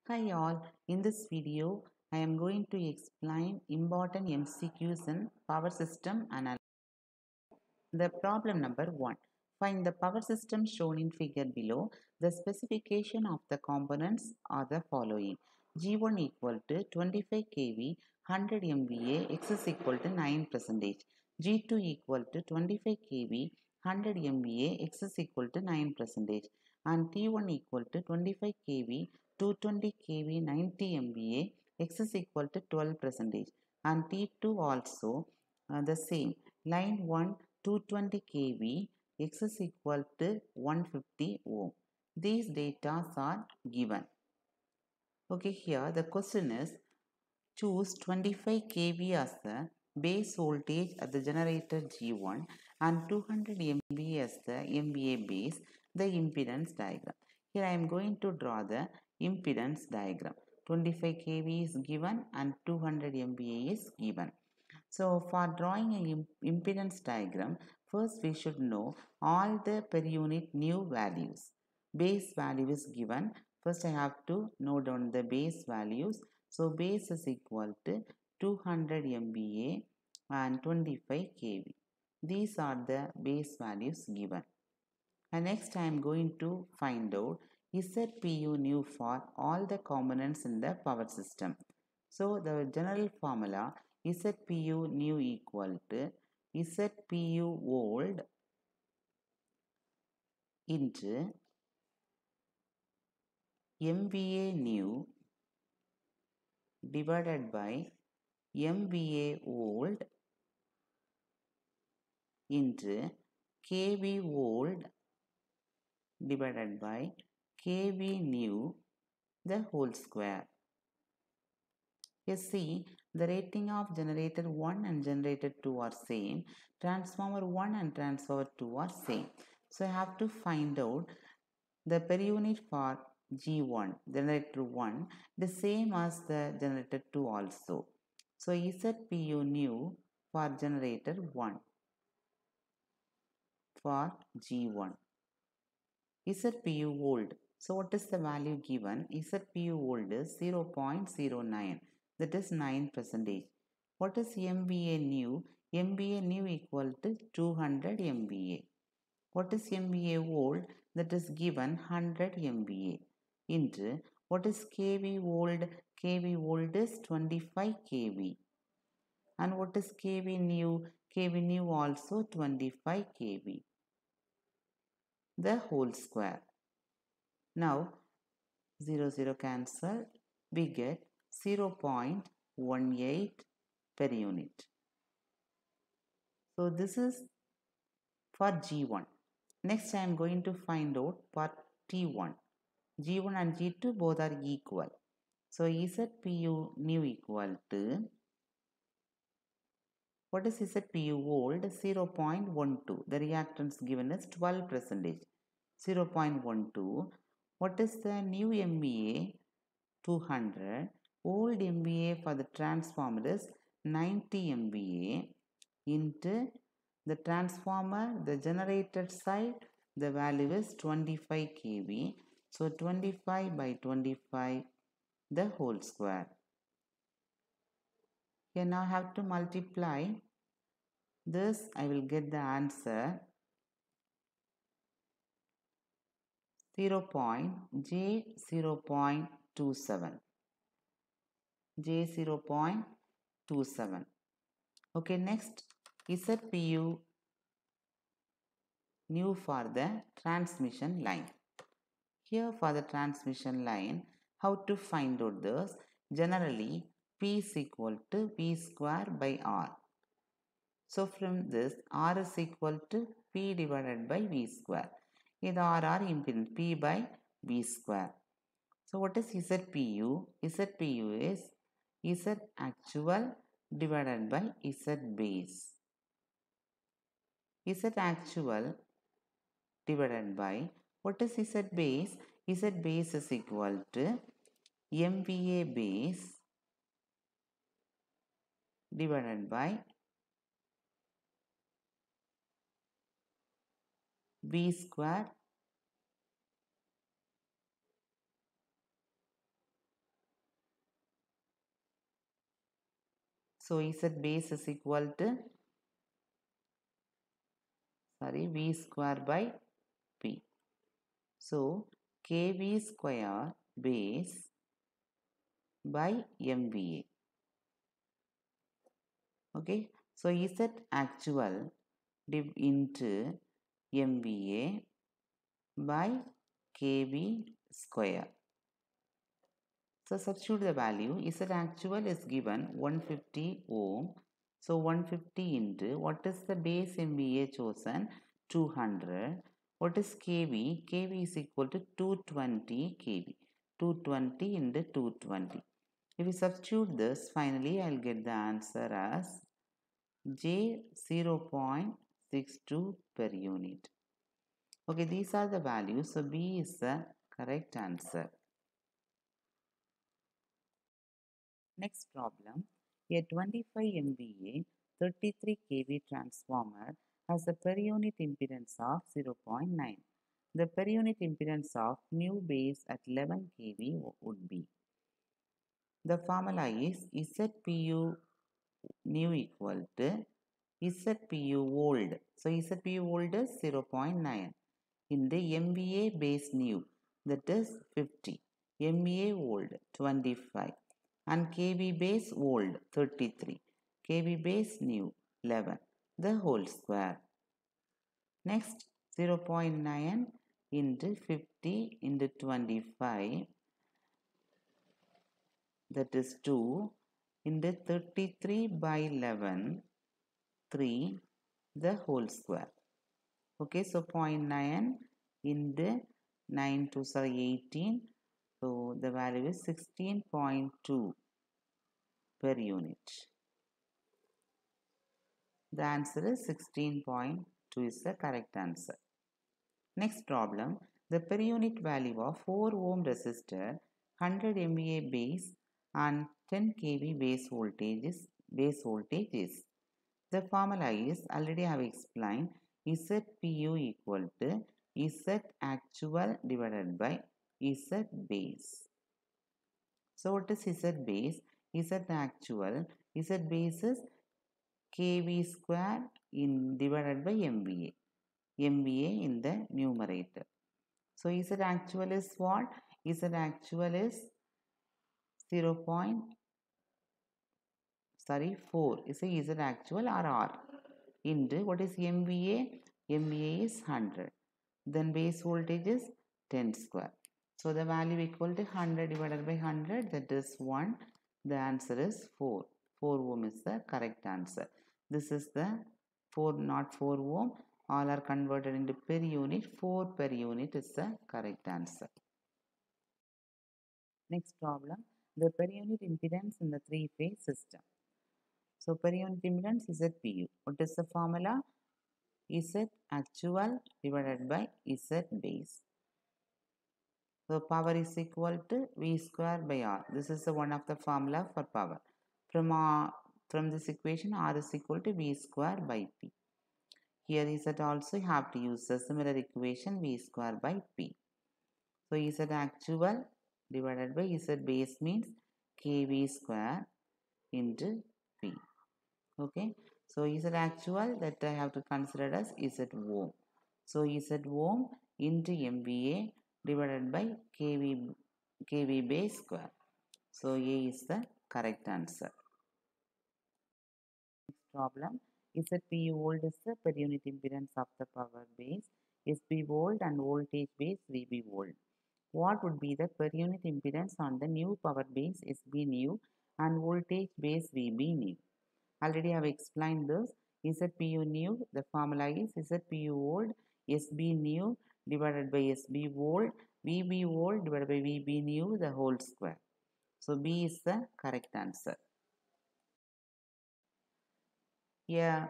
Hi all, in this video I am going to explain important MCQs in power system analysis. The problem number 1. Find the power system shown in figure below. The specification of the components are the following. G1 equal to 25 kV 100 MVA X is equal to 9%. G2 equal to 25 kV 100 MVA X is equal to 9%. And T1 equal to 25 kV 220 kV 90 MVA X is equal to 12%. And T2 also the same. Line 1 220 kV X is equal to 150 ohm. These data are given. Okay, here the question is choose 25 kV as the base voltage at the generator G1 and 200 MVA as the MVA base, the impedance diagram. Here I am going to draw the impedance diagram. 25 kV is given and 200 MVA is given. So for drawing an impedance diagram, first we should know all the per unit new values. Base value is given. First I have to note down the base values. So base is equal to 200 MVA and 25 kV. These are the base values given. And next I am going to find out ZPU new for all the components in the power system. So the general formula ZPU new equal to ZPU old into MVA new divided by MVA old into kV old divided by kV new the whole square. You see, the rating of generator 1 and generator 2 are same. Transformer 1 and transformer 2 are same. So I have to find out the per unit for G1, generator 1, the same as the generator 2 also. So ZPU new for generator 1 for G1. ZPU old. So what is the value given? ZPU old is 0.09. That is 9%. What is MVA new? MVA new equal to 200 MVA. What is MVA old? That is given 100 MVA into what is kV old? kV old is 25 kV. And what is kV new? kV new also 25 kV. The whole square. Now 0 cancel. We get 0.18 per unit. So this is for G1. Next I am going to find out for T1. G1 and G2 both are equal. So ZPU new equal to, what is ZPU old? 0.12. The reactance given is 12%. 0.12. What is the new MVA? 200. Old MVA for the transformer is 90 MVA into the transformer, the generated side, the value is 25 kV. So 25 by 25, the whole square. Here now I have to multiply this. I will get the answer 0.27. J 0.27. Okay, next ZPU new for the transmission line. Here for the transmission line, how to find out this? Generally, P is equal to V square by R. So from this, R is equal to P divided by V square. This R impedance P by V square. So what is ZPU? ZPU is Z actual divided by Z base. Z actual divided by, what is Z base? Z base is equal to MVA base divided by V square So Z base is equal to V square by P. So kV square base by MVA. Okay, so Z actual div into MVA by kV square. So substitute the value. Z actual is given 150 ohm. So 150 into what is the base MVA chosen? 200. What is kV? kV is equal to 220 kV. 220 into 220. If we substitute this, finally I'll get the answer as J 0.62 per unit. Okay, these are the values. So B is the correct answer. Next problem. A 25 MVA 33 kV transformer has a per unit impedance of 0.9. The per unit impedance of new base at 11 kV would be. The formula is ZPU new equal to ZPU old. So ZPU old is 0.9 in the MVA base new, that is 50, MVA old 25, and kV base old 33, kV base new 11, the whole square. Next 0.9 into 50 into 25, that is 2, into 33 by 11, 3, the whole square. Okay, so 0.9 into 9 to 18, so the value is 16.2 per unit. The answer is 16.2 is the correct answer. Next problem, the per unit value of 4 ohm resistor, 100 MVA base and 10 kV base voltage is. The formula is, already I have explained, ZPU equal to Z actual divided by Z base. So what is Z base? Z actual, Z base is kV square divided by MVA. MVA in the numerator. So Z actual is what? Z actual is 4 is a Z actual or R into what is MVA? MVA is 100. Then base voltage is 10 square. So the value equal to 100 divided by 100, that is 1. The answer is 4. 4 ohm is the correct answer. This is the 4, not 4 ohm. All are converted into per unit. 4 per unit is the correct answer. Next problem, the per unit impedance in the three-phase system. So per unit impedance is ZPU. What is the formula? Z actual divided by Z base. So power is equal to V square by R. This is the one of the formula for power. From this equation, R is equal to V square by P. Here Z also have to use the similar equation V square by P. So Z actual divided by Z base means kV square into P. Okay. So Z actual that I have to consider as Z ohm. So Z ohm into MVA divided by kV base square. So A is the correct answer. Next problem. ZPU volt is the per unit impedance of the power base, SB volt, and voltage base VB volt. What would be the per unit impedance on the new power base SB new and voltage base VB new? Already I have explained this. ZPU new, the formula is ZPU volt, SB new divided by SB volt, VB volt divided by VB new, the whole square. So B is the correct answer. Yeah,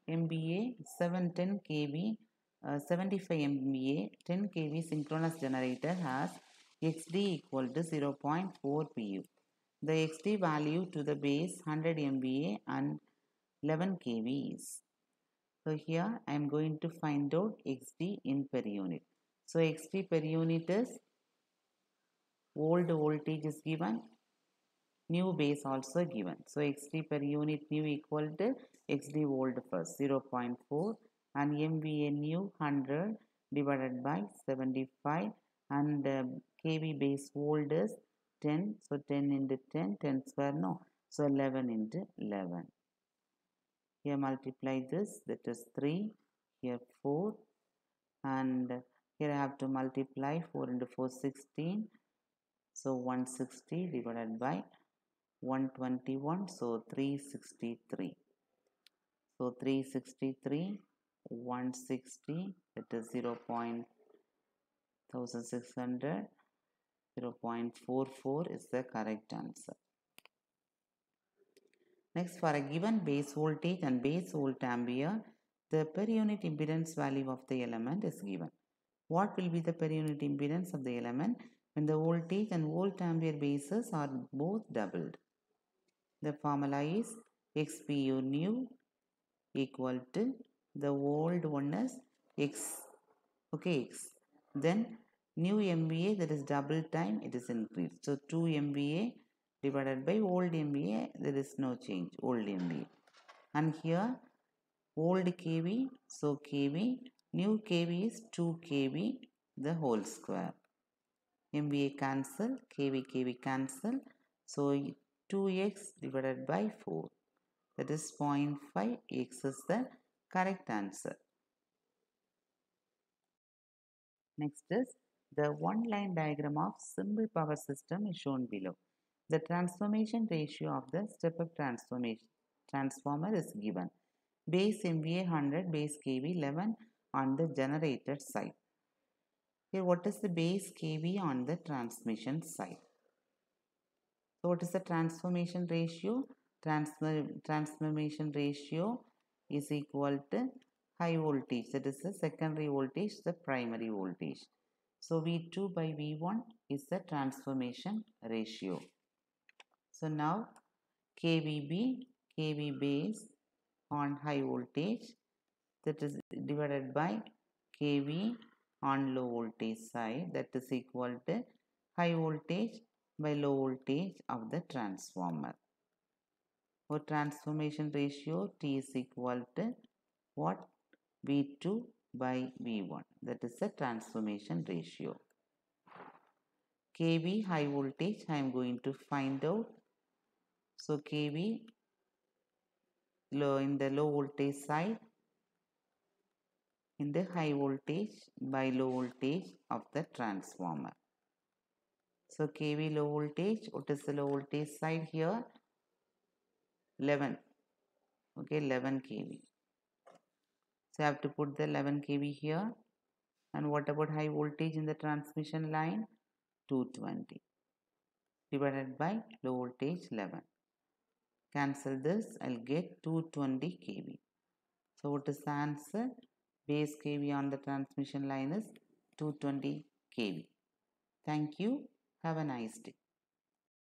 MVA 710 kV 75 MVA 10 kV synchronous generator has XD equal to 0.4 pu. The XD value to the base 100 MVA and 11 kV is. So here I am going to find out XD in per unit. So XD per unit is old voltage is given new base also given. So XD per unit new equal to XD volt first 0.4 and MVA new 100 divided by 75 and kV base volt is 10. So 10 into 10, 10 square no. So 11 into 11. Here multiply this, that is 3, here 4 and here I have to multiply 4 into 4 16. So 160 divided by 121, so 363. So 363, 160, that is 0.1600, 0.44 is the correct answer. Next, for a given base voltage and base volt ampere, the per unit impedance value of the element is given. What will be the per unit impedance of the element when the voltage and volt ampere bases are both doubled? The formula is XPU new equal to the old one is X. Okay, X. Then new MVA, that is double time, it is increased. So 2 MVA divided by old MVA, there is no change, old MVA. And here old kV, so kV, new kV is 2 kV, the whole square. MVA cancel, kV cancel, so 2x divided by 4, that is 0.5, x is the correct answer. Next is the one-line diagram of simple power system is shown below. The transformation ratio of the step-up transformer is given. Base MVA 100, base kV 11 on the generated side. Here, what is the base kV on the transmission side? So, what is the transformation ratio? Transformation ratio is equal to high voltage, that is the secondary voltage, the primary voltage. So, V2 by V1 is the transformation ratio. So, now KVB, KV base on high voltage, that is divided by kV on low voltage side, that is equal to high voltage by low voltage of the transformer. For transformation ratio, T is equal to what? V2 by V1, that is the transformation ratio. kV high voltage I am going to find out. So kV low in the low voltage side, in the high voltage by low voltage of the transformer. So kV low voltage, what is the low voltage side here? 11. Okay, 11 kV. So I have to put the 11 kV here. And what about high voltage in the transmission line? 220 divided by low voltage 11. Cancel this, I'll get 220 kV. So what is the answer? Base kV on the transmission line is 220 kV. Thank you. Have a nice day.